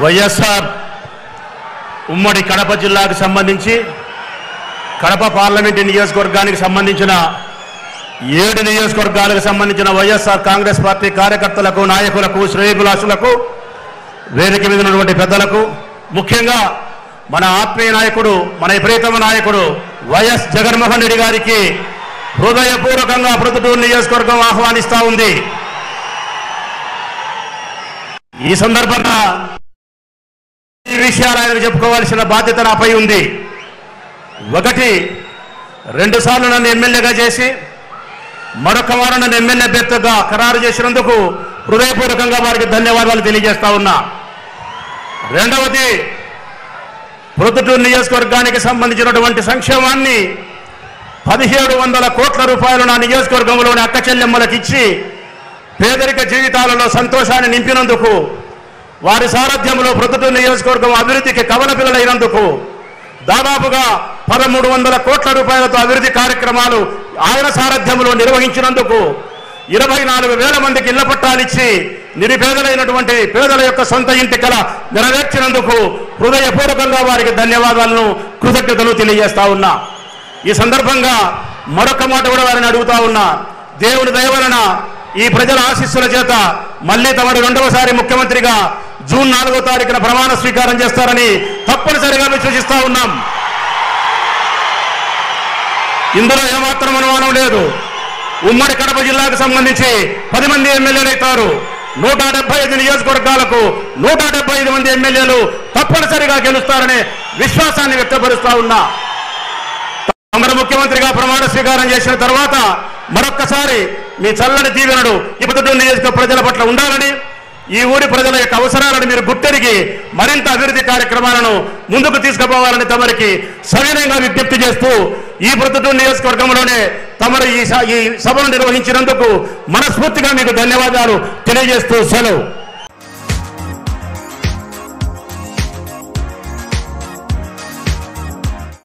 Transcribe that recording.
వైఎస్ఆర్ ఉమ్మడి కడప జిల్లాకు సంబంధించి కడప పార్లమెంటు నియోజకవర్గానికి సంబంధించిన 7 నియోజకవర్గాలకు సంబంధించిన వైఎస్ఆర్ కాంగ్రెస్ పార్టీ కార్యకర్తలకు, నాయకులకు, శ్రేయోభిలాషులకు, వేదిక మీద ఉన్నటువంటి పెద్దలకు, ముఖ్యంగా మన ఆత్మీయ నాయకుడు, మన ప్రియతమ నాయకుడు వైఎస్ జగన్మోహన్ రెడ్డి గారికి హృదయపూర్వకంగా ప్రొద్దుటూరు నియోజకవర్గం ఆహ్వానిస్తా ఉంది. ఈ సందర్భంగా ఈ విషయాలు ఆయనకు చెప్పుకోవాల్సిన బాధ్యత నాపై ఉంది. 1, 2 సార్లు నన్ను ఎమ్మెల్యేగా చేసి మరొక వారం నన్ను ఎమ్మెల్యే అభ్యర్థిగా ఖరారు చేసినందుకు హృదయపూర్వకంగా వారికి ధన్యవాదాలు తెలియజేస్తా ఉన్నా. 2వది, ప్రొద్దుటూరు నియోజకవర్గానికి సంబంధించినటువంటి సంక్షేమాన్ని 1700 కోట్ల రూపాయలు నా నియోజకవర్గంలోని అక్క చెల్లెమ్మలకు ఇచ్చి పేదరిక జీవితాలలో సంతోషాన్ని నింపినందుకు, వారి సారథ్యంలో ప్రొద్దుటూరు నియోజకవర్గం అభివృద్ధికి కవల పిల్లలైనందుకు, దాదాపుగా 1300 కోట్ల రూపాయలతో అభివృద్ధి కార్యక్రమాలు ఆయన సారథ్యంలో నిర్వహించినందుకు, 24,000 మందికి ఇళ్ల పట్టాలిచ్చి నిరుపేదలైనటువంటి పేదల యొక్క సొంత ఇంటి కల నెరవేర్చినందుకు హృదయపూర్వకంగా వారికి ధన్యవాదాలను, కృతజ్ఞతలు తెలియజేస్తా ఉన్నా. ఈ సందర్భంగా మరొక మాట కూడా వారిని అడుగుతా ఉన్నా. దేవుని దయ వలన ఈ ప్రజల ఆశీస్సుల చేత మళ్ళీ తమరు 2వసారి ముఖ్యమంత్రిగా జూన్ 4వ తారీఖున ప్రమాణ స్వీకారం చేస్తారని తప్పనిసరిగా విశ్వసిస్తా ఉన్నాం. ఇందులో ఏమాత్రం అనుమానం లేదు. ఉమ్మడి కడప జిల్లాకు సంబంధించి 10 మంది ఎమ్మెల్యేలు అవుతారు. 175 నియోజకవర్గాలకు 175 మంది ఎమ్మెల్యేలు తప్పనిసరిగా గెలుస్తారనే విశ్వాసాన్ని వ్యక్తపరుస్తా ఉన్నా. తమరు ముఖ్యమంత్రిగా ప్రమాణ స్వీకారం చేసిన తర్వాత మరొక్కసారి మీ చల్లని దీవెనలు ఈ ప్రొద్దుటూరు నియోజకవర్గ ప్రజల పట్ల ఉండాలని, ఈ ఊరి ప్రజల యొక్క అవసరాలను మీరు గుర్తెరిగి మరింత అభివృద్ధి కార్యక్రమాలను ముందుకు తీసుకుపోవాలని తమరికి సవినయంగా విజ్ఞప్తి చేస్తూ, ఈ ప్రొద్దుటూరు నియోజకవర్గంలోనే తమరు ఈ సభను నిర్వహించినందుకు మనస్ఫూర్తిగా మీకు ధన్యవాదాలు తెలియజేస్తూ సెలవు.